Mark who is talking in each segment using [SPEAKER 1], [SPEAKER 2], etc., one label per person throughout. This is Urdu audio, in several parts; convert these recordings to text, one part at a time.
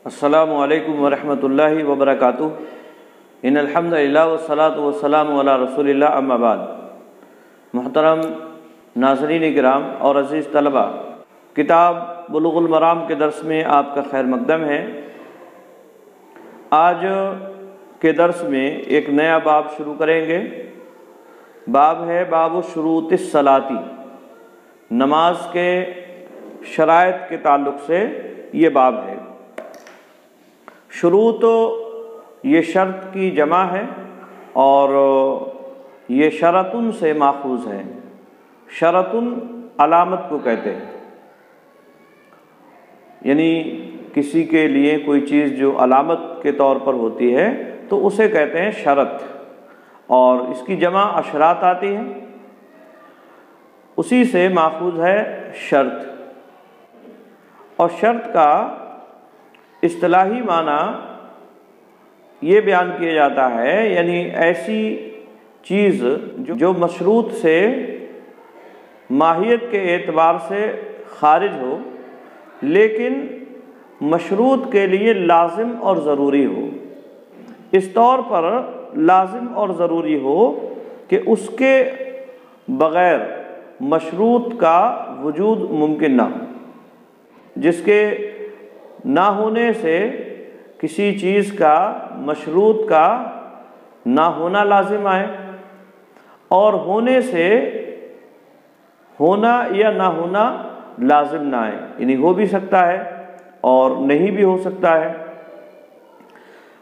[SPEAKER 1] السلام علیکم ورحمۃ اللہ وبرکاتہ۔ ان الحمدللہ والصلاۃ والسلام علی رسول اللہ، اما بعد۔ محترم ناظرین کرام اور عزیز طلبہ، کتاب بلوغ المرام کے درس میں آپ کا خیر مقدم ہے۔ آج کے درس میں ایک نیا باب شروع کریں گے۔ باب ہے باب شروط الصلاۃ، نماز کے شرائط کے تعلق سے یہ باب ہے۔ شروط یہ شرط کی جمع ہے اور یہ شرطن سے ماخوذ ہے۔ شرطن علامت کو کہتے ہیں، یعنی کسی کے لیے کوئی چیز جو علامت کے طور پر ہوتی ہے تو اسے کہتے ہیں شرط، اور اس کی جمع اشراط آتی ہے، اسی سے ماخوذ ہے شرط۔ اور شرط کا اصطلاحی معنی یہ بیان کیا جاتا ہے، یعنی ایسی چیز جو مشروط سے ماہیت کے اعتبار سے خارج ہو لیکن مشروط کے لیے لازم اور ضروری ہو۔ اس طور پر لازم اور ضروری ہو کہ اس کے بغیر مشروط کا وجود ممکن نہ ہو، جس کے نہ ہونے سے کسی چیز کا مشروط کا نہ ہونا لازم آئے، اور ہونے سے ہونا یا نہ ہونا لازم نہ آئے، یعنی ہو بھی سکتا ہے اور نہیں بھی ہو سکتا ہے۔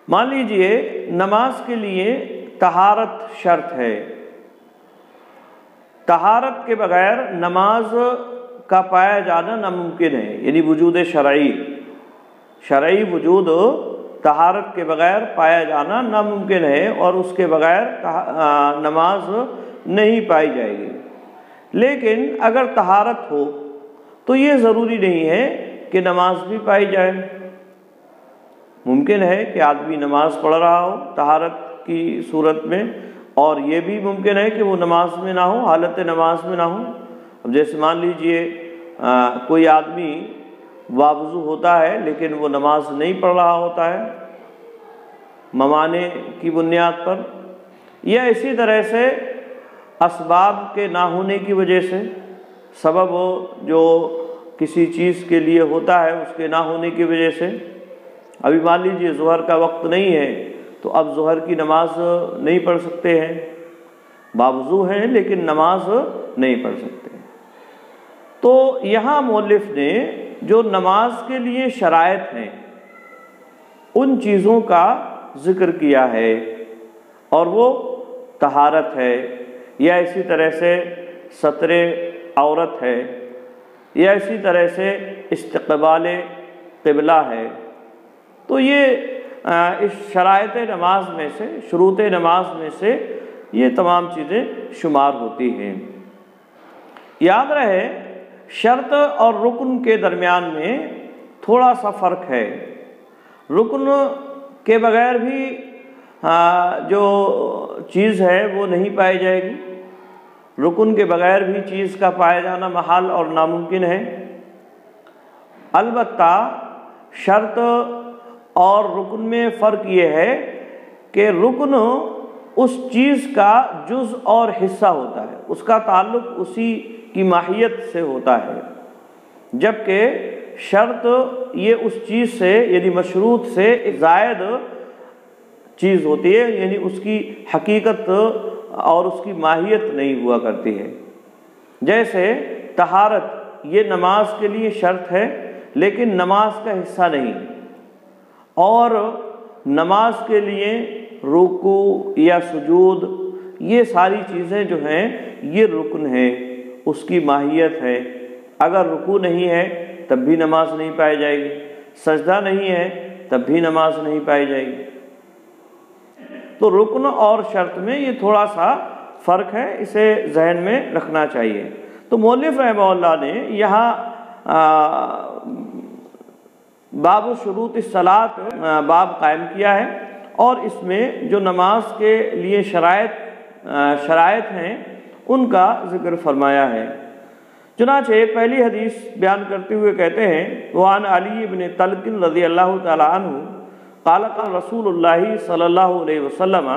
[SPEAKER 1] مان لیجئے نماز کے لیے طہارت شرط ہے، طہارت کے بغیر نماز کا پایا جانا ناممکن ہے، یعنی وجود شرعی وجود طہارت کے بغیر پایا جانا ناممکن ہے، اور اس کے بغیر نماز نہیں پائی جائے گی۔ لیکن اگر طہارت ہو تو یہ ضروری نہیں ہے کہ نماز بھی پائی جائے۔ ممکن ہے کہ آدمی نماز پڑھ رہا ہو طہارت کی صورت میں، اور یہ بھی ممکن ہے کہ وہ نماز میں نہ ہو، حالت نماز میں نہ ہو۔ اب جیسے مان لیجئے کوئی آدمی باوضو ہوتا ہے لیکن وہ نماز نہیں پڑھ رہا ہوتا ہے ممانع کی بنیاد پر، یا اسی طرح سے اسباب کے نہ ہونے کی وجہ سے، سبب جو کسی چیز کے لیے ہوتا ہے اس کے نہ ہونے کی وجہ سے۔ ابھی مان لیجیے ظہر کا وقت نہیں ہے تو اب ظہر کی نماز نہیں پڑھ سکتے ہیں، باوضو ہیں لیکن نماز نہیں پڑھ سکتے۔ تو یہاں مؤلف نے جو نماز کے لیے شرائط ہیں ان چیزوں کا ذکر کیا ہے، اور وہ طہارت ہے، یا اسی طرح سے ستر عورت ہے، یا اسی طرح سے استقبال قبلہ ہے۔ تو یہ اس شرائط نماز میں سے، شروط نماز میں سے یہ تمام چیزیں شمار ہوتی ہیں۔ یاد رہے شرط اور رکن کے درمیان میں تھوڑا سا فرق ہے۔ رکن کے بغیر بھی جو چیز ہے وہ نہیں پائی جائے گی، رکن کے بغیر بھی چیز کا پایا جانا محال اور ناممکن ہے۔ البتہ شرط اور رکن میں فرق یہ ہے کہ رکن اس چیز کا جز اور حصہ ہوتا ہے، اس کا تعلق اسی کی ماہیت سے ہوتا ہے، جبکہ شرط یہ اس چیز سے یعنی مشروط سے زائد چیز ہوتی ہے، یعنی اس کی حقیقت اور اس کی ماہیت نہیں ہوا کرتی ہے۔ جیسے طہارت یہ نماز کے لیے شرط ہے لیکن نماز کا حصہ نہیں، اور نماز کے لیے رکوع یا سجود یہ ساری چیزیں جو ہیں یہ رکن ہیں، اس کی ماہیت ہے۔ اگر رکوع نہیں ہے تب بھی نماز نہیں پائی جائے گی، سجدہ نہیں ہے تب بھی نماز نہیں پائی جائے گی۔ تو رکن اور شرط میں یہ تھوڑا سا فرق ہے، اسے ذہن میں رکھنا چاہیے۔ تو مؤلف رحمہ اللہ نے یہاں باب شروط الصلاۃ باب قائم کیا ہے، اور اس میں جو نماز کے لیے شرائط ہیں ان کا ذکر فرمایا ہے۔ چنانچہ پہلی حدیث بیان کرتے ہوئے کہتے ہیں وعن علی بن طلق رضی اللہ تعالی عنہ قال قال رسول اللہ صلی اللہ علیہ وسلم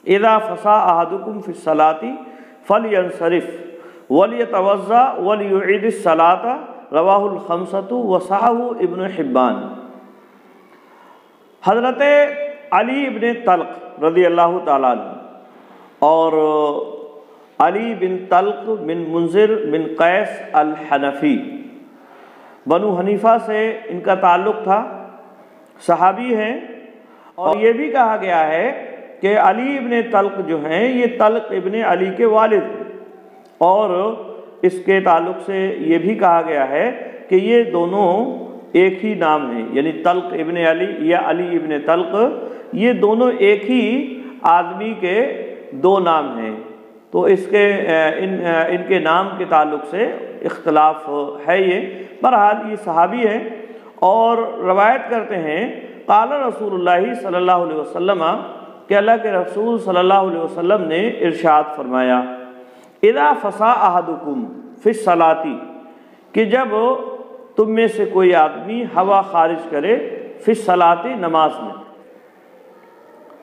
[SPEAKER 1] اذا فصا احدکم فی الصلاۃ فلینصرف ولیتوضا ولیعید الصلاۃ رواہ الخمسۃ وصححہ ابن حبان۔ حضرت علی بن طلق رضی اللہ تعالیٰ عنہ اور علی بن طلق بن منذر بن قیس الحنفی بنو حنیفہ سے ان کا تعلق تھا، صحابی ہیں، اور یہ بھی کہا گیا ہے کہ علی ابن طلق جو ہیں یہ طلق ابن علی کے والد ہیں، اور اس کے تعلق سے یہ بھی کہا گیا ہے کہ یہ دونوں ایک ہی نام ہیں، یعنی طلق ابن علی یا علی ابن طلق، یہ دونوں ایک ہی آدمی کے دو نام ہیں، تو اس کے ان کے نام کے تعلق سے اختلاف ہے۔ یہ بہرحال یہ صحابی ہے اور روایت کرتے ہیں قال رسول اللہ صلی اللہ علیہ وسلم کہ اللہ کے رسول صلی اللہ علیہ وسلم نے ارشاد فرمایا اذا فصا احدکم فی الصلاۃ، کہ جب تم میں سے کوئی آدمی ہوا خارج کرے فی الصلاۃ، نماز میں،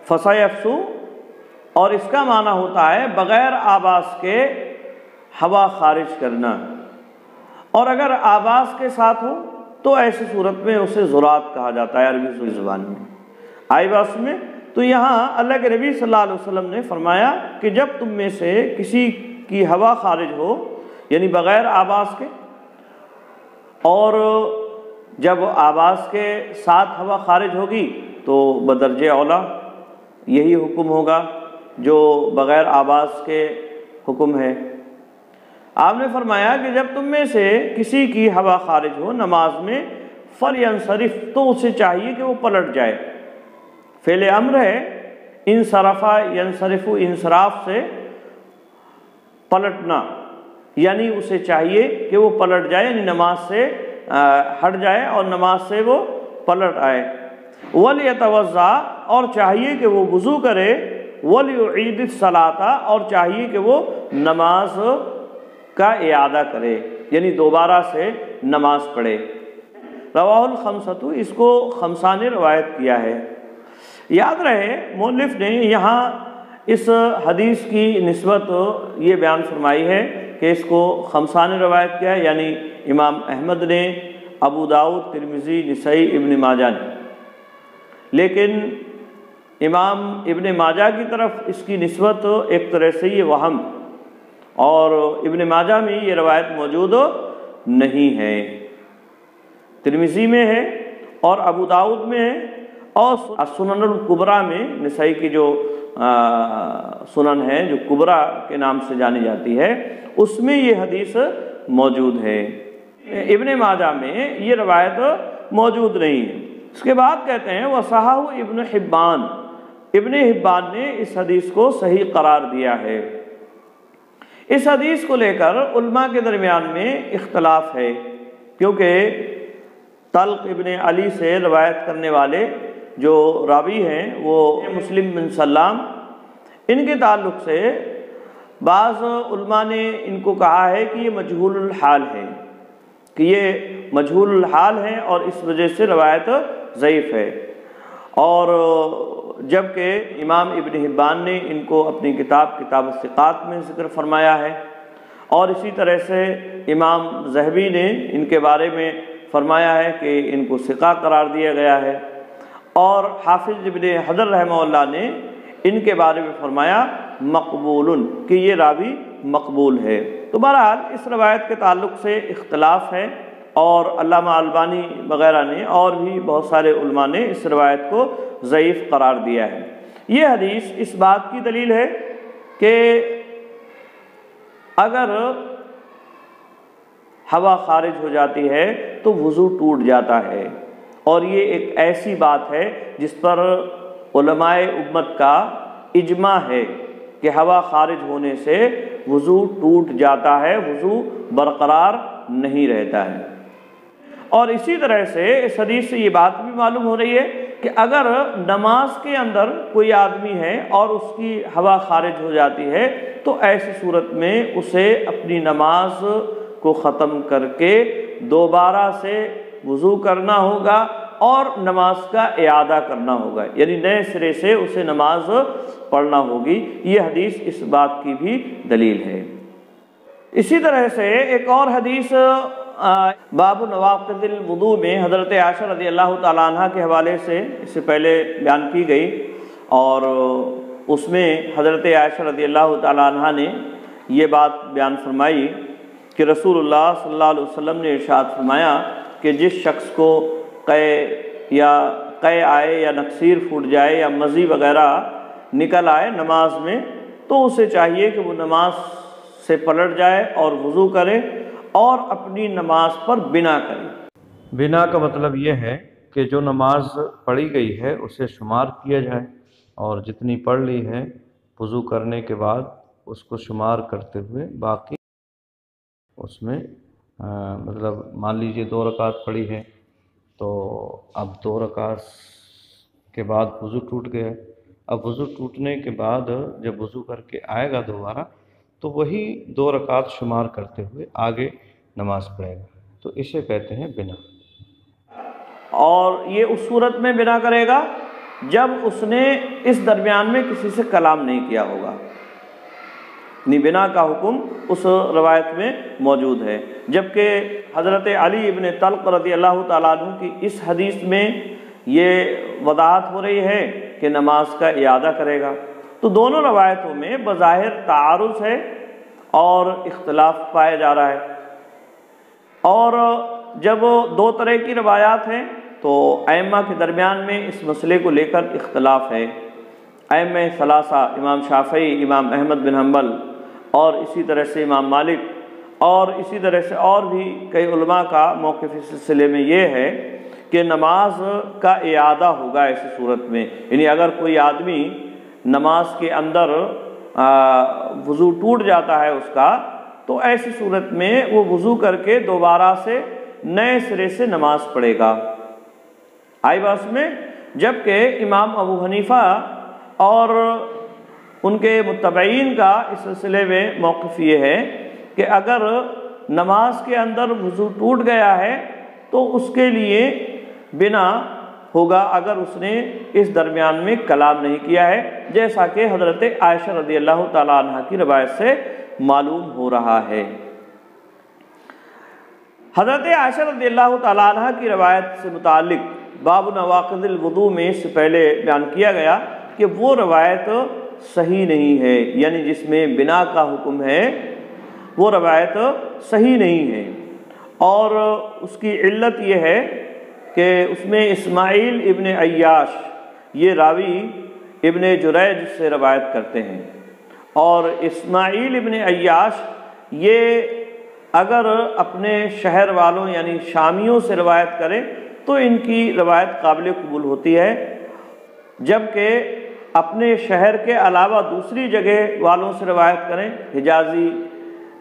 [SPEAKER 1] فصا یفسو، اور اس کا معنی ہوتا ہے بغیر آواز کے ہوا خارج کرنا، اور اگر آواز کے ساتھ ہو تو ایسی صورت میں اسے ذرات کہا جاتا ہے عربی زبان میں، آئی بات میں۔ تو یہاں اللہ کے نبی صلی اللہ علیہ وسلم نے فرمایا کہ جب تم میں سے کسی کی ہوا خارج ہو، یعنی بغیر آواز کے، اور جب آواز کے ساتھ ہوا خارج ہوگی تو بدرجہ اولا یہی حکم ہوگا جو بغیر آواز کے حکم ہے۔ آپ نے فرمایا کہ جب تم میں سے کسی کی ہوا خارج ہو نماز میں فلینصرف، تو اسے چاہیے کہ وہ پلٹ جائے، فعل امر ہے، انصرفا ینصرف، انصراف سے پلٹنا، یعنی اسے چاہیے کہ وہ پلٹ جائے، یعنی نماز سے ہٹ جائے اور نماز سے وہ پلٹ آئے۔ ولیتوضا، اور چاہیے کہ وہ وضو کرے، ولیعید الصلاۃ، اور چاہیے کہ وہ نماز کا اعادہ کرے، یعنی دوبارہ سے نماز پڑھے۔ رواہ الخمسۃ، اس کو خمسہ نے روایت کیا ہے۔ یاد رہے مؤلف نے یہاں اس حدیث کی نسبت یہ بیان فرمائی ہے کہ اس کو خمسہ نے روایت کیا ہے، یعنی امام احمد نے، ابو داؤد، ترمذی، نسائی، ابن ماجہ نے، لیکن امام ابن ماجہ کی طرف اس کی نسبت ایک طرح سے یہ وہم، اور ابن ماجہ میں یہ روایت موجود نہیں ہے، ترمذی میں ہے اور ابو داؤد میں ہے، اور سنن الکبریٰ میں، نسائی کی جو سنن ہے جو کبریٰ کے نام سے جانی جاتی ہے، اس میں یہ حدیث موجود ہے، ابن ماجہ میں یہ روایت موجود نہیں ہے۔ اس کے بعد کہتے ہیں وصححہ ابن حبان، ابن حبان نے اس حدیث کو صحیح قرار دیا ہے۔ اس حدیث کو لے کر علماء کے درمیان میں اختلاف ہے، کیونکہ طلق ابن علی سے روایت کرنے والے جو راوی ہیں وہ مسلم بن سلام، ان کے تعلق سے بعض علماء نے ان کو کہا ہے کہ یہ مجہول الحال ہے، کہ یہ مجہول الحال ہے اور اس وجہ سے روایت ضعیف ہے، اور جبکہ امام ابن حبان نے ان کو اپنی کتاب الثقات میں ذکر فرمایا ہے، اور اسی طرح سے امام ذہبی نے ان کے بارے میں فرمایا ہے کہ ان کو ثقہ قرار دیا گیا ہے، اور حافظ ابن حجر رحمہ اللہ نے ان کے بارے میں فرمایا مقبول، کہ یہ راوی مقبول ہے۔ تو بہرحال اس روایت کے تعلق سے اختلاف ہے، اور علامہ البانی وغیرہ نے اور بھی بہت سارے علماء نے اس روایت کو ضعیف قرار دیا ہے۔ یہ حدیث اس بات کی دلیل ہے کہ اگر ہوا خارج ہو جاتی ہے تو وضو ٹوٹ جاتا ہے، اور یہ ایک ایسی بات ہے جس پر علماء امت کا اجماع ہے کہ ہوا خارج ہونے سے وضو ٹوٹ جاتا ہے، وضو برقرار نہیں رہتا ہے۔ اور اسی طرح سے اس حدیث سے یہ بات بھی معلوم ہو رہی ہے کہ اگر نماز کے اندر کوئی آدمی ہے اور اس کی ہوا خارج ہو جاتی ہے تو ایسی صورت میں اسے اپنی نماز کو ختم کر کے دوبارہ سے وضو کرنا ہوگا اور نماز کا اعادہ کرنا ہوگا، یعنی نئے سرے سے اسے نماز پڑھنا ہوگی۔ یہ حدیث اس بات کی بھی دلیل ہے۔ اسی طرح سے ایک اور حدیث باب نواقض الوضوء میں حضرت عائشہ رضی اللہ تعالیٰ عنہ کے حوالے سے اس سے پہلے بیان کی گئی، اور اس میں حضرت عائشہ رضی اللہ تعالیٰ عنہ نے یہ بات بیان فرمائی کہ رسول اللہ صلی اللہ علیہ وسلم نے ارشاد فرمایا کہ جس شخص کو قے آئے یا نقصیر پھوٹ جائے یا مزی وغیرہ نکل آئے نماز میں، تو اسے چاہیے کہ وہ نماز سے پلٹ جائے اور وضو کرے اور اپنی نماز پر بنا کرے۔ بنا کا مطلب یہ ہے کہ جو نماز پڑھی گئی ہے اسے شمار کیا جائے، اور جتنی پڑھ لی ہے وضو کرنے کے بعد اس کو شمار کرتے ہوئے باقی اس میں مطلب مان لیجئے 2 رکعت پڑھی ہے تو اب 2 رکعت کے بعد وضو ٹوٹ گیا، اب وضو ٹوٹنے کے بعد جب وضو کر کے آئے گا دوبارہ تو وہی 2 رکعت شمار کرتے ہوئے آگے نماز پڑھے گا، تو اسے کہتے ہیں بنا۔ اور یہ اس صورت میں بنا کرے گا جب اس نے اس درمیان میں کسی سے کلام نہیں کیا ہوگا، یعنی بنا کا حکم اس روایت میں موجود ہے، جبکہ حضرت علی ابن طلق رضی اللہ تعالیٰ عنہ کی اس حدیث میں یہ وضاحت ہو رہی ہے کہ نماز کا اعادہ کرے گا۔ تو دونوں روایتوں میں بظاہر تعارض ہے اور اختلاف پایا جا رہا ہے، اور جب 2 طرح کی روایات ہیں تو ائمہ کے درمیان میں اس مسئلے کو لے کر اختلاف ہے۔ ائمہ ثلاثہ امام شافعی، امام احمد بن حنبل، اور اسی طرح سے امام مالک، اور اسی طرح سے اور بھی کئی علماء کا موقف اس سلسلے میں یہ ہے کہ نماز کا اعادہ ہوگا ایسی صورت میں، یعنی اگر کوئی آدمی نماز کے اندر وضو ٹوٹ جاتا ہے اس کا، تو ایسی صورت میں وہ وضو کر کے دوبارہ سے نئے سرے سے نماز پڑھے گا۔ آئی بات میں، جبکہ امام ابو حنیفہ اور ان کے متبعین کا اس سلسلے میں موقف یہ ہے کہ اگر نماز کے اندر وضو ٹوٹ گیا ہے تو اس کے لیے بنا ہوگا اگر اس نے اس درمیان میں کلام نہیں کیا ہے، جیسا کہ حضرت عائشہ رضی اللہ تعالیٰ عنہ کی روایت سے معلوم ہو رہا ہے۔ حضرت عائشہ رضی اللہ تعالیٰ عنہ کی روایت سے متعلق باب نواقض الوضوء میں اس سے پہلے بیان کیا گیا کہ وہ روایت صحیح نہیں ہے، یعنی جس میں بنا کا حکم ہے وہ روایت صحیح نہیں ہے، اور اس کی علت یہ ہے کہ اس میں اسماعیل ابن عیاش یہ راوی ابن جریج سے روایت کرتے ہیں، اور اسماعیل ابن عیاش یہ اگر اپنے شہر والوں یعنی شامیوں سے روایت کرے تو ان کی روایت قابل قبول ہوتی ہے، جبکہ اپنے شہر کے علاوہ دوسری جگہ والوں سے روایت کریں حجازی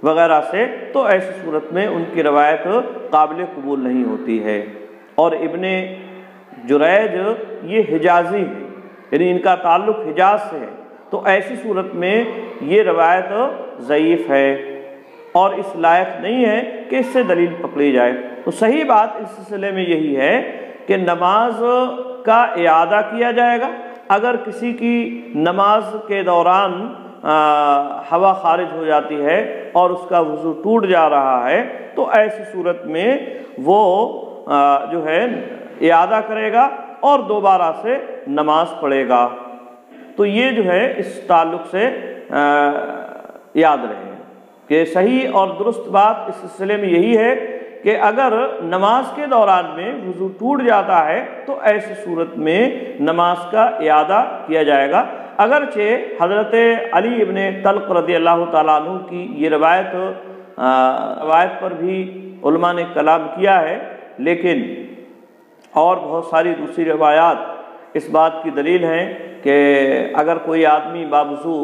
[SPEAKER 1] وغیرہ سے تو ایسی صورت میں ان کی روایت قابل قبول نہیں ہوتی ہے، اور ابن جریج یہ حجازی ہے، یعنی ان کا تعلق حجاز سے ہے، تو ایسی صورت میں یہ روایت ضعیف ہے اور اس لائق نہیں ہے کہ اس سے دلیل پکڑی جائے۔ تو صحیح بات اس سلسلے میں یہی ہے کہ نماز کا اعادہ کیا جائے گا، اگر کسی کی نماز کے دوران ہوا خارج ہو جاتی ہے اور اس کا وضو ٹوٹ جا رہا ہے تو ایسی صورت میں وہ جو ہے اعادہ کرے گا اور دوبارہ سے نماز پڑھے گا۔ تو یہ جو ہے اس تعلق سے یاد رہے کہ صحیح اور درست بات اس سلسلے میں یہی ہے کہ اگر نماز کے دوران میں وضو ٹوٹ جاتا ہے تو ایسی صورت میں نماز کا اعادہ کیا جائے گا، اگرچہ حضرت علی ابن طلق رضی اللہ تعالیٰ عنہ کی یہ روایت پر بھی علماء نے کلام کیا ہے، لیکن اور بہت ساری دوسری روایات اس بات کی دلیل ہیں کہ اگر کوئی آدمی باوضو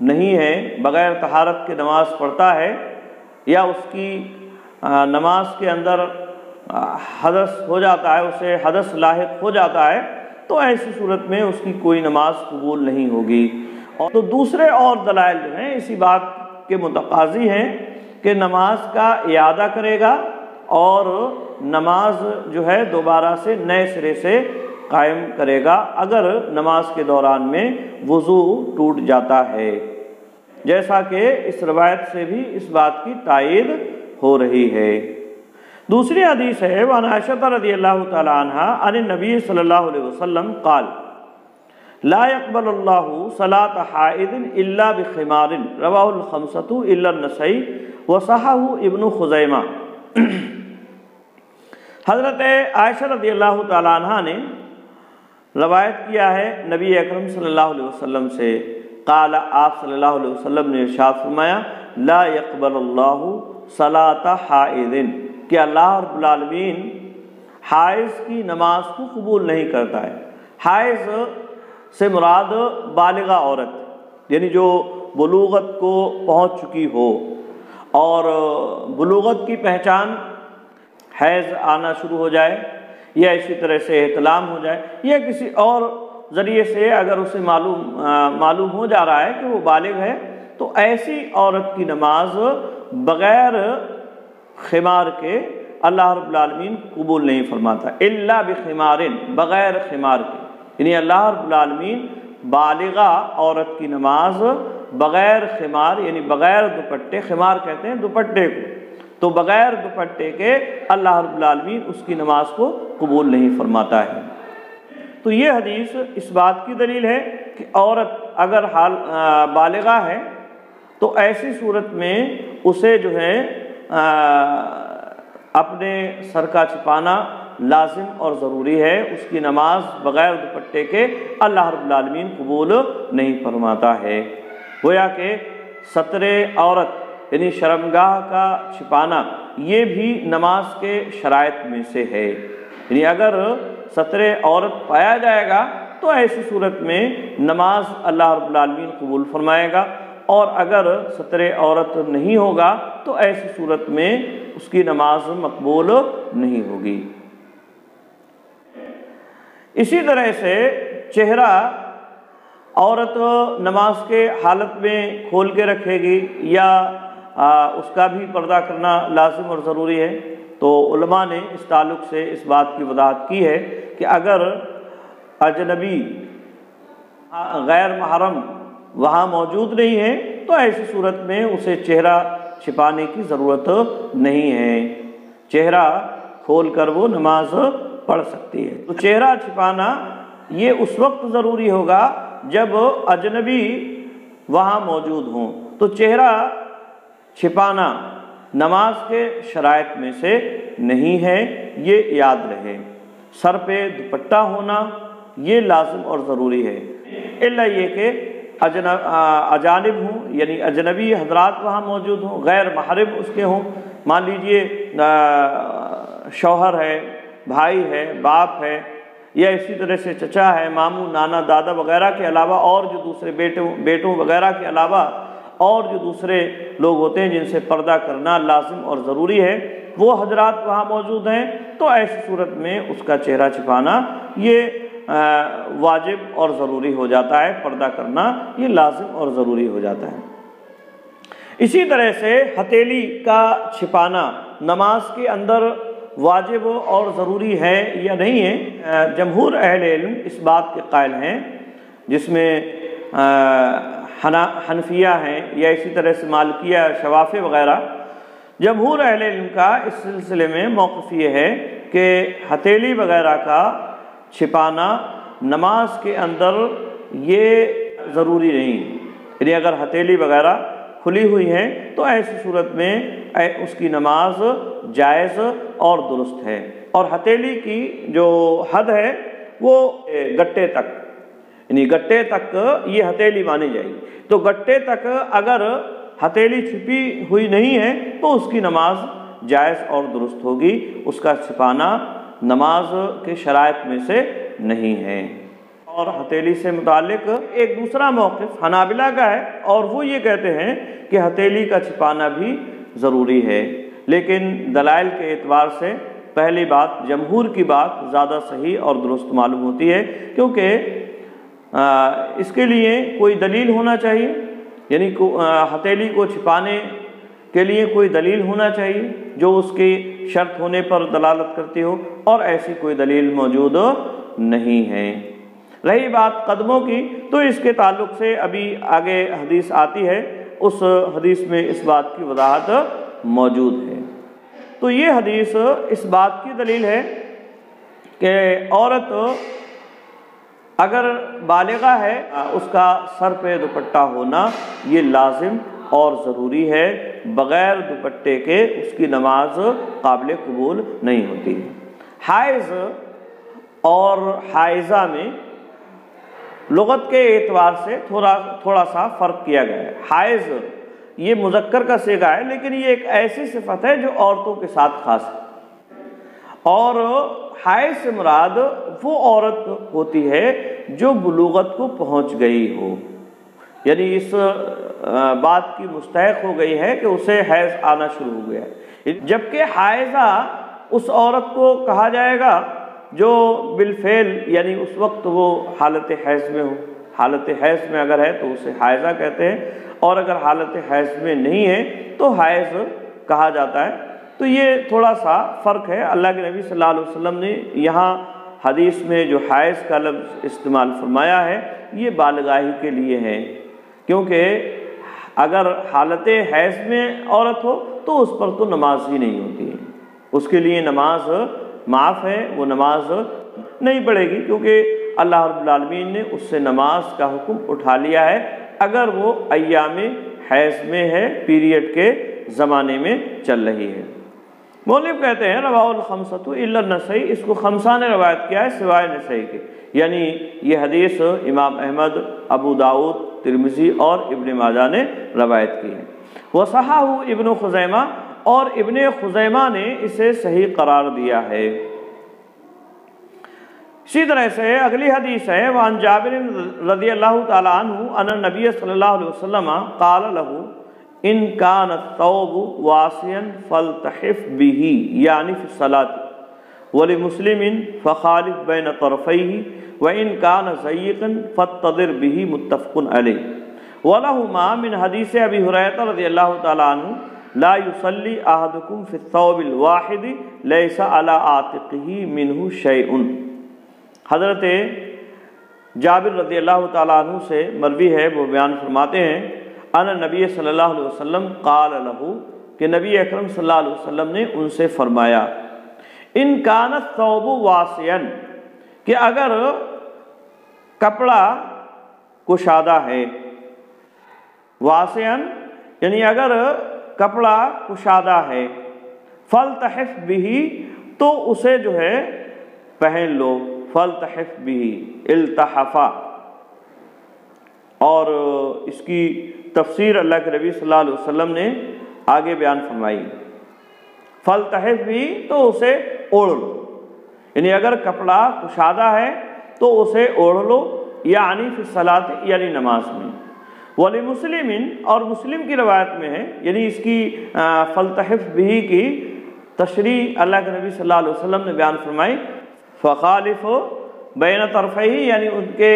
[SPEAKER 1] نہیں ہے، بغیر طہارت کے نماز پڑھتا ہے، یا اس کی نماز کے اندر حدث ہو جاتا ہے، اسے حدث لاحق ہو جاتا ہے، تو ایسی صورت میں اس کی کوئی نماز قبول نہیں ہوگی۔ اور تو دوسرے اور دلائل جو ہیں اسی بات کے متقاضی ہیں کہ نماز کا اعادہ کرے گا اور نماز جو ہے دوبارہ سے نئے سرے سے قائم کرے گا اگر نماز کے دوران میں وضو ٹوٹ جاتا ہے، جیسا کہ اس روایت سے بھی اس بات کی تائید ہو رہی ہے۔ دوسری حدیث ہے وعن عائشہ رضی اللہ تعالی عنہا عن النبی صلی اللہ علیہ وسلم قال لا يقبل اللہ صلاة حائض الا بخمار رواہ الخمسۃ الا النسائی وصححہ ابن خزیمہ۔ حضرت عائشہ رضی اللہ تعالی عنہا نے روایت کیا ہے نبی اکرم صلی اللہ علیہ وسلم سے، قال آپ صلی اللہ علیہ وسلم نے ارشاد فرمایا لا يقبل اللہ صلاة حائض، کہ اللہ رب العالمین حائض کی نماز کو قبول نہیں کرتا ہے۔ حائض سے مراد بالغہ عورت، یعنی جو بلوغت کو پہنچ چکی ہو، اور بلوغت کی پہچان حیض آنا شروع ہو جائے یا اسی طرح سے احتلام ہو جائے یا کسی اور ذریعے سے اگر اسے معلوم ہو جا رہا ہے کہ وہ بالغ ہے، تو ایسی عورت کی نماز بغیر خمار کے اللہ رب العالمین قبول نہیں فرماتا، الا بخمار، بغیر خمار کے، یعنی اللہ رب العالمین بالغہ عورت کی نماز بغیر خمار یعنی بغیر دوپٹے، خمار کہتے ہیں دوپٹے کو، تو بغیر دوپٹے کے اللہ رب العالمین اس کی نماز کو قبول نہیں فرماتا ہے۔ تو یہ حدیث اس بات کی دلیل ہے کہ عورت اگر بالغہ ہے تو ایسی صورت میں اسے جو ہے اپنے سر کا چھپانا لازم اور ضروری ہے، اس کی نماز بغیر دوپٹے کے اللہ رب العالمین قبول نہیں فرماتا ہے۔ گویا کہ ستر عورت یعنی شرمگاہ کا چھپانا یہ بھی نماز کے شرائط میں سے ہے، یعنی اگر ستر عورت پایا جائے گا تو ایسی صورت میں نماز اللہ رب العالمین قبول فرمائے گا، اور اگر ستر عورت نہیں ہوگا تو ایسی صورت میں اس کی نماز مقبول نہیں ہوگی۔ اسی طرح سے چہرہ عورت نماز کے حالت میں کھول کے رکھے گی یا اس کا بھی پردہ کرنا لازم اور ضروری ہے، تو علماء نے اس تعلق سے اس بات کی وضاحت کی ہے کہ اگر اجنبی غیر محرم وہاں موجود نہیں ہے تو ایسی صورت میں اسے چہرہ چھپانے کی ضرورت نہیں ہے، چہرہ کھول کر وہ نماز پڑھ سکتی ہے۔ تو چہرہ چھپانا یہ اس وقت ضروری ہوگا جب اجنبی وہاں موجود ہوں، تو چہرہ چھپانا نماز کے شرائط میں سے نہیں ہے، یہ یاد رہے۔ سر پہ دوپٹہ ہونا یہ لازم اور ضروری ہے، الا یہ کہ اجانب ہوں یعنی اجنبی حضرات وہاں موجود ہوں، غیر محرم اس کے ہوں، مان لیجئے شوہر ہے، بھائی ہے، باپ ہے، یا اسی طرح سے چچا ہے، ماموں، نانا، دادا وغیرہ کے علاوہ اور جو دوسرے بیٹوں وغیرہ کے علاوہ اور جو دوسرے لوگ ہوتے ہیں جن سے پردہ کرنا لازم اور ضروری ہے، وہ حضرات وہاں موجود ہیں، تو ایسی صورت میں اس کا چہرہ چھپانا یہ واجب اور ضروری ہو جاتا ہے، پردہ کرنا یہ لازم اور ضروری ہو جاتا ہے۔ اسی طرح سے ہتھیلی کا چھپانا نماز کے اندر واجب اور ضروری ہے یا نہیں ہے؟ جمہور اہل علم اس بات کے قائل ہیں، جس میں حنفیہ ہیں یا اسی طرح سے مالکیہ، شوافی وغیرہ، جمہور اہل علم کا اس سلسلے میں موقف یہ ہے کہ ہتھیلی وغیرہ کا چھپانا نماز کے اندر یہ ضروری نہیں، یعنی اگر ہتھیلی وغیرہ کھلی ہوئی ہے تو ایسی صورت میں اس کی نماز جائز اور درست ہے، اور ہتھیلی کی جو حد ہے وہ گٹے تک، یعنی گٹے تک یہ ہتھیلی مانی جائے گی، تو گٹے تک اگر ہتھیلی چھپی ہوئی نہیں ہے تو اس کی نماز جائز اور درست ہوگی، اس کا چھپانا نماز کے شرائط میں سے نہیں ہے۔ اور ہتھیلی سے متعلق ایک دوسرا موقف حنابلہ کا ہے، اور وہ یہ کہتے ہیں کہ ہتھیلی کا چھپانا بھی ضروری ہے، لیکن دلائل کے اعتبار سے پہلی بات جمہور کی بات زیادہ صحیح اور درست معلوم ہوتی ہے، کیونکہ اس کے لیے کوئی دلیل ہونا چاہیے، یعنی ہتھیلی کو چھپانے کے لیے کوئی دلیل ہونا چاہیے جو اس کی شرط ہونے پر دلالت کرتی ہو، اور ایسی کوئی دلیل موجود نہیں ہے۔ رہی بات قدموں کی، تو اس کے تعلق سے ابھی آگے حدیث آتی ہے، اس حدیث میں اس بات کی وضاحت موجود ہے۔ تو یہ حدیث اس بات کی دلیل ہے کہ عورت اگر بالغہ ہے اس کا سر پہ دوپٹہ ہونا یہ لازم اور ضروری ہے، بغیر دوپٹے کے اس کی نماز قابل قبول نہیں ہوتی۔ حائض اور حائضہ میں لغت کے اعتبار سے تھوڑا سا فرق کیا گیا ہے۔ حائض یہ مذکر کا صیغہ ہے، لیکن یہ ایک ایسی صفت ہے جو عورتوں کے ساتھ خاص ہے، اور حائض سے مراد وہ عورت ہوتی ہے جو بلوغت کو پہنچ گئی ہو، یعنی اس بات کی مستحق ہو گئی ہے کہ اسے حیض آنا شروع ہو گیا ہے۔ جبکہ حائضہ اس عورت کو کہا جائے گا جو بالفعل یعنی اس وقت وہ حالت حیض میں ہو، حالت حیض میں اگر ہے تو اسے حائضہ کہتے ہیں، اور اگر حالت حیض میں نہیں ہے تو حائض کہا جاتا ہے۔ تو یہ تھوڑا سا فرق ہے۔ اللہ کے نبی صلی اللہ علیہ وسلم نے یہاں حدیث میں جو حائض کا لفظ استعمال فرمایا ہے یہ بالغاہی کے لیے ہے، کیونکہ اگر حالت حیض میں عورت ہو تو اس پر تو نماز ہی نہیں ہوتی ہے، اس کے لیے نماز معاف ہے، وہ نماز نہیں پڑھے گی، کیونکہ اللہ رب العالمین نے اس سے نماز کا حکم اٹھا لیا ہے اگر وہ ایام حیض میں ہے، پیریڈ کے زمانے میں چل رہی ہے۔ مولوی کہتے ہیں رواہ الخمسۃ الا النسائی، اس کو خمسہ نے روایت کیا ہے سوائے نسائی کے، یعنی یہ حدیث امام احمد، ابو داؤد، ترمذی اور ابن ماجہ نے روایت کی ہے۔ وصححہ ابن خزیمہ، اور ابن خزیمہ نے اسے صحیح قرار دیا ہے۔ اسی طرح سے اگلی حدیث ہے وعن جابر رضی اللہ تعالی عنہ ان النبی صلی اللہ علیہ وسلم قال له ان كان الثوب واسعا فالتحف به یعنی فی الصلاة، ولمسلم فخالف بین طرفیہ وان كان ضيقا فاتضر به متفق علیہ، ولہما من حدیث ابی ہریرہ رضی اللہ تعالی عنہ لا يصلي احدكم في الثوب الواحد ليس على عاتقه منه شيء۔ حضرت جابر رضی اللہ تعالیٰ عنہ سے مروی ہے، وہ بیان فرماتے ہیں ان نبی صلی اللہ علیہ وسلم قال له، کہ نبی اکرم صلی اللہ علیہ وسلم نے ان سے فرمایا ان کان الثوب واسعا، کہ اگر کپڑا کشادہ ہے، واسعا یعنی اگر کپڑا کشادہ ہے، فلتحف به تو اسے جو ہے پہن لو، فلتحف به التحفا، اور اس کی تفسیر اللہ کے نبی صلی اللہ علیہ وسلم نے آگے بیان فرمائی، فلتحف به تو اسے اوڑھ لو، یعنی اگر کپڑا کشادہ ہے تو اسے اوڑھ لو، یعنی فی الصلاۃ یعنی نماز میں۔ ولمسلم، اور مسلم کی روایت میں ہے، یعنی اس کی فلتحف به کی تشریح اللہ کے نبی صلی اللہ علیہ وسلم نے بیان فرمائی، فخالف بین طرفیہ یعنی ان کے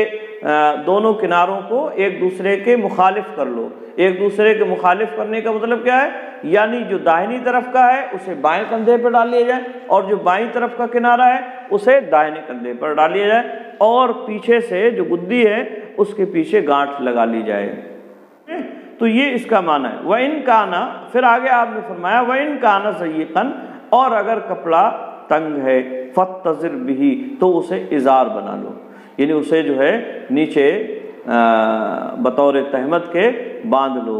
[SPEAKER 1] دونوں کناروں کو ایک دوسرے کے مخالف کر لو۔ ایک دوسرے کے مخالف کرنے کا مطلب کیا ہے؟ یعنی جو داہنی طرف کا ہے اسے بائیں کندھے پر ڈال لیا جائے، اور جو بائیں طرف کا کنارہ ہے اسے دائیں کندھے پر ڈال لیا جائے، اور پیچھے سے جو گدی ہے اس کے پیچھے گانٹھ لگا لی جائے۔ تو یہ اس کا معنی ہے۔ وَإِن كَانَ، پھر آگے آپ نے فرمایا وَإِن كَانَ ضَيِّقًا، اور اگر کپڑا تنگ ہے، فَاتَّزِرْ بِهِ تو اسے ازار بنا لو، یعنی اسے جو ہے نیچے بطور تہمت کے باندھ لو۔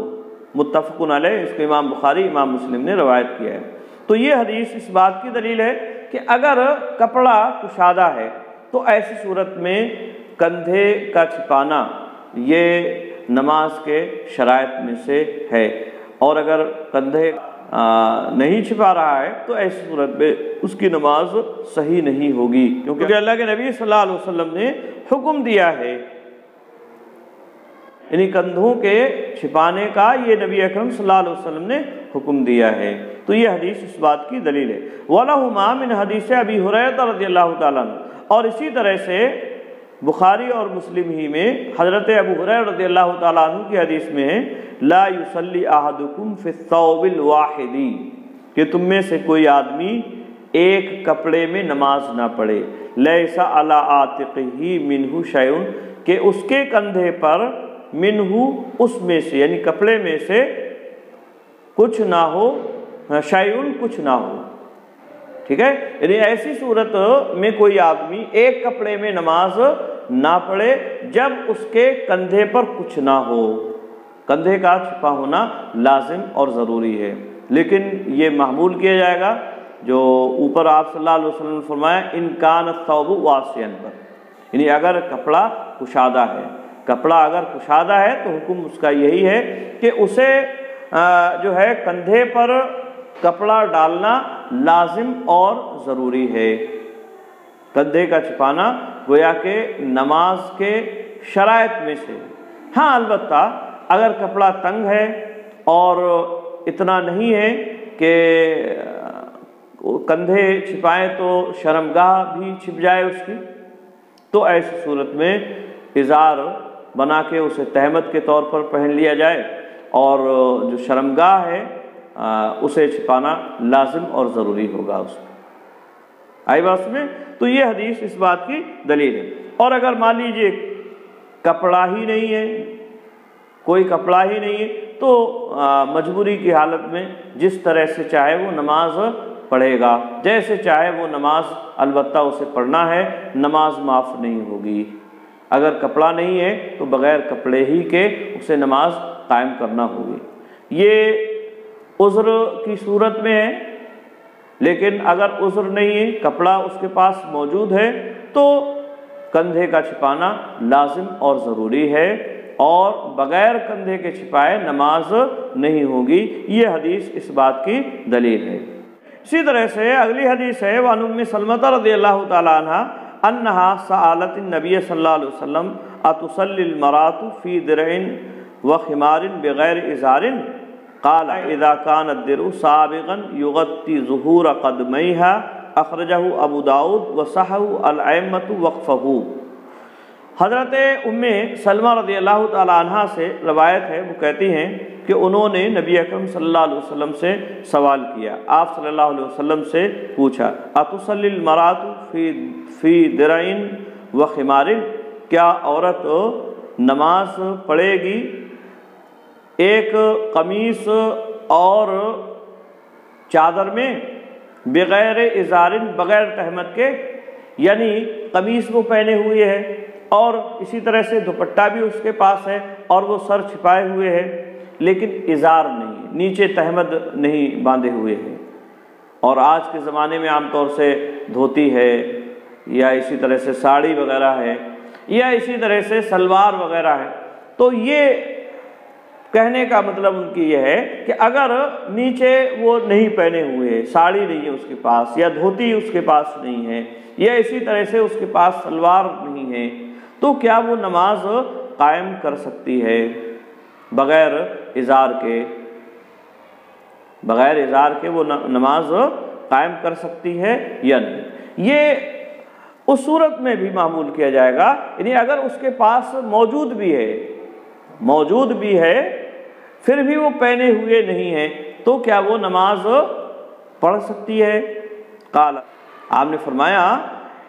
[SPEAKER 1] متفق علیہ، اس کو امام بخاری امام مسلم نے روایت کیا ہے۔ تو یہ حدیث اس بات کی دلیل ہے کہ اگر کپڑا کشادہ ہے تو ایسی صورت میں کندھے کا چھپانا یہ نماز کے شرائط میں سے ہے، اور اگر کندھے نہیں چھپا رہا ہے تو ایسی صورت میں اس کی نماز صحیح نہیں ہوگی، کیونکہ اللہ کے نبی صلی اللہ علیہ وسلم نے حکم دیا ہے، یعنی کندھوں کے چھپانے کا یہ نبی اکرم صلی اللہ علیہ وسلم نے حکم دیا ہے۔ تو یہ حدیث اس بات کی دلیل ہے۔ وَلَهُمَا مِنْ حدیث ابی ہریرہ رضی اللہ تعالیٰ عنہ، اور اسی طرح سے بخاری اور مسلم ہی میں حضرت ابو ہریرہ رضی اللہ تعالیٰ عنہ کی حدیث میں ہے لا یصلی احدکم فی الثوب الواحد، کہ تم میں سے کوئی آدمی ایک کپڑے میں نماز نہ پڑھے، لیس علی عاتقہ منہ شیء، کہ اس کے کندھے پر منہ اس میں سے یعنی کپڑے میں سے کچھ نہ ہو، شیء کچھ نہ ہو، ٹھیک ہے، یعنی ایسی صورت میں کوئی آدمی ایک کپڑے میں نماز نہ پڑھے جب اس کے کندھے پر کچھ نہ ہو۔ کندھے کا چھپا ہونا لازم اور ضروری ہے، لیکن یہ محمول کیا جائے گا جو اوپر آپ صلی اللہ علیہ وسلم نے فرمایا ان کان الثوب واسعا پر، یعنی اگر کپڑا کشادہ ہے، کپڑا اگر کشادہ ہے تو حکم اس کا یہی ہے کہ اسے جو ہے کندھے پر کپڑا ڈالنا لازم اور ضروری ہے۔ کندھے کا چھپانا گویا کہ نماز کے شرائط میں سے، ہاں البتہ اگر کپڑا تنگ ہے اور اتنا نہیں ہے کہ کندھے چھپائیں تو شرمگاہ بھی چھپ جائے اس کی، تو ایسی صورت میں ازار بنا کے اسے تہمت کے طور پر پہن لیا جائے، اور جو شرمگاہ ہے اسے چھپانا لازم اور ضروری ہوگا اس میں۔ آئی بات میں؟ تو یہ حدیث اس بات کی دلیل ہے۔ اور اگر مان لیجیے کپڑا ہی نہیں ہے، کوئی کپڑا ہی نہیں ہے، تو مجبوری کی حالت میں جس طرح سے چاہے وہ نماز پڑھے گا، جیسے چاہے وہ نماز، البتہ اسے پڑھنا ہے، نماز معاف نہیں ہوگی۔ اگر کپڑا نہیں ہے تو بغیر کپڑے ہی کے اسے نماز قائم کرنا ہوگی۔ یہ عذر کی صورت میں ہے، لیکن اگر عذر نہیں ہے، کپڑا اس کے پاس موجود ہے، تو کندھے کا چھپانا لازم اور ضروری ہے، اور بغیر کندھے کے چھپائے نماز نہیں ہوگی۔ یہ حدیث اس بات کی دلیل ہے۔ اسی طرح سے اگلی حدیث ہے وعن ام سلمۃ رضی اللہ تعالی عنہا انہا سألت النبی صلی اللہ علیہ وسلم اتصلی المرأة فی درع وخمار بغیر ازار قال اذا كان الدرع سابغا يغطي ظهور قدميها اخرجہ ابو داؤد وصححہ الائمۃ وقفہ۔ حضرت ام سلمہ رضی اللہ تعالی عنہا سے روایت ہے، وہ کہتی ہیں کہ انہوں نے نبی اکرم صلی اللہ علیہ وسلم سے سوال کیا، آپ صلی اللہ علیہ وسلم سے پوچھا اتصلی المرأة فی درع وخمار، کیا عورت نماز پڑھے گی ایک قمیص اور چادر میں، بغیر ازار، بغیر تہمت کے، یعنی قمیص وہ پہنے ہوئے ہے اور اسی طرح سے دوپٹہ بھی اس کے پاس ہے اور وہ سر چھپائے ہوئے ہے، لیکن ازار نہیں، نیچے تہمد نہیں باندھے ہوئے ہے۔ اور آج کے زمانے میں عام طور سے دھوتی ہے یا اسی طرح سے ساڑی وغیرہ ہے یا اسی طرح سے سلوار وغیرہ ہے، تو یہ کہنے کا مطلب ان کی یہ ہے کہ اگر نیچے وہ نہیں پہنے ہوئے، ساڑی نہیں ہے اس کے پاس، یا دھوتی اس کے پاس نہیں ہے، یا اسی طرح سے اس کے پاس سلوار نہیں ہے، تو کیا وہ نماز قائم کر سکتی ہے بغیر ازار کے؟ بغیر ازار کے وہ نماز قائم کر سکتی ہے یا نہیں؟ یہ اس صورت میں بھی معمول کیا جائے گا، یعنی اگر اس کے پاس موجود بھی ہے پھر بھی وہ پہنے ہوئے نہیں ہے، تو کیا وہ نماز پڑھ سکتی ہے؟ قال، آپ نے فرمایا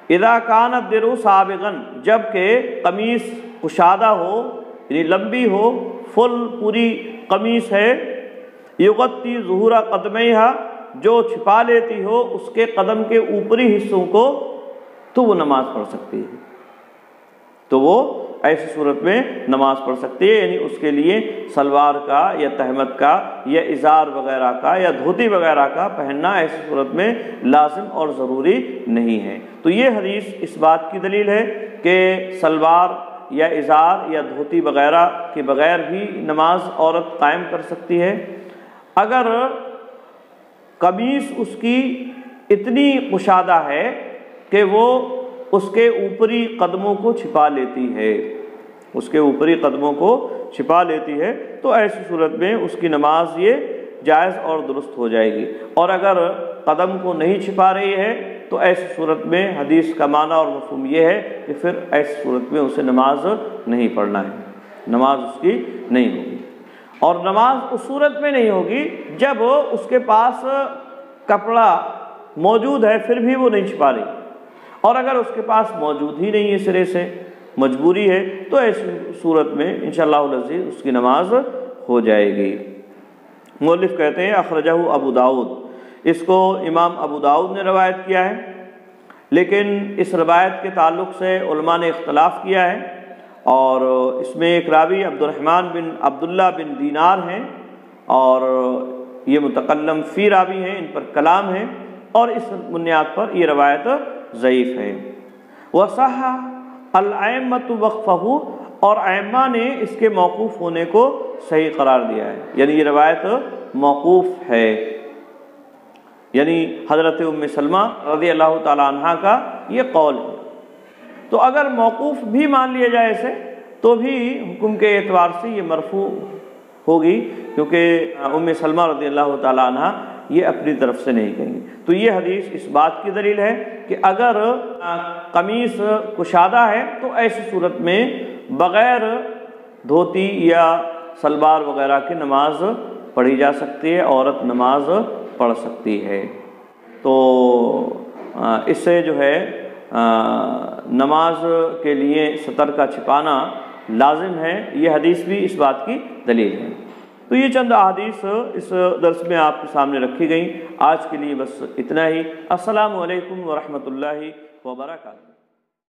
[SPEAKER 1] اذا کان الدرع سابغا، جب کہ قمیص کشادہ ہو، یعنی لمبی ہو، فل پوری قمیص ہے، یغطی ظہور قدمیہا، جو چھپا لیتی ہو اس کے قدم کے اوپری حصوں کو، تو وہ نماز پڑھ سکتی ہے، تو وہ ایسی صورت میں نماز پڑھ سکتی ہے، یعنی اس کے لیے سلوار کا یا تہمت کا یا ازار وغیرہ کا یا دھوتی وغیرہ کا پہننا ایسی صورت میں لازم اور ضروری نہیں ہے۔ تو یہ حدیث اس بات کی دلیل ہے کہ سلوار یا ازار یا دھوتی وغیرہ کے بغیر بھی نماز عورت قائم کر سکتی ہے۔ اگر قمیص اس کی اتنی کشادہ ہے کہ وہ اس کے اوپری قدموں کو چھپا لیتی ہے، اس کے اوپری قدموں کو چھپا لیتی ہے، تو ایسی صورت میں اس کی نماز یہ جائز اور درست ہو جائے گی۔ اور اگر قدم کو نہیں چھپا رہی ہے تو ایسی صورت میں حدیث کا معنی اور مفہوم یہ ہے کہ پھر ایسی صورت میں اسے نماز نہیں پڑھنا ہے، نماز اس کی نہیں ہوگی۔ اور نماز اس صورت میں نہیں ہوگی جب اس کے پاس کپڑا موجود ہے پھر بھی وہ نہیں چھپا رہی، اور اگر اس کے پاس موجود ہی نہیں ہے، سرے سے مجبوری ہے، تو ایسی صورت میں انشاءاللہ العزیز اس کی نماز ہو جائے گی۔ مؤلف کہتے ہیں اخرجہ ابو داؤد، اس کو امام ابو داؤد نے روایت کیا ہے، لیکن اس روایت کے تعلق سے علماء نے اختلاف کیا ہے، اور اس میں ایک راوی عبدالرحمن بن عبداللہ بن دینار ہیں، اور یہ متکلم فی راوی ہیں، ان پر کلام ہے، اور اس بنیاد پر یہ روایت ضعیف ہے۔ وصح الائمۃ وقفہ، اور ائمہ نے اس کے موقوف ہونے کو صحیح قرار دیا ہے، یعنی یہ روایت موقوف ہے، یعنی حضرت ام سلمہ رضی اللہ تعالی عنہ کا یہ قول ہے۔ تو اگر موقوف بھی مان لیا جائے اسے تو بھی حکم کے اعتبار سے یہ مرفوع ہوگی، کیونکہ ام سلمہ رضی اللہ تعالی عنہ یہ اپنی طرف سے نہیں کہیں گے۔ تو یہ حدیث اس بات کی دلیل ہے کہ اگر قمیص کشادہ ہے تو ایسی صورت میں بغیر دھوتی یا سلوار وغیرہ کی نماز پڑھی جا سکتی ہے، عورت نماز پڑھ سکتی ہے۔ تو اس سے جو ہے نماز کے لیے سطر کا چھپانا لازم ہے، یہ حدیث بھی اس بات کی دلیل ہے۔ تو یہ چند احادیث اس درس میں آپ کے سامنے رکھی گئیں۔ آج کے لیے بس اتنا ہی۔ السلام علیکم ورحمۃ اللہ وبرکاتہ۔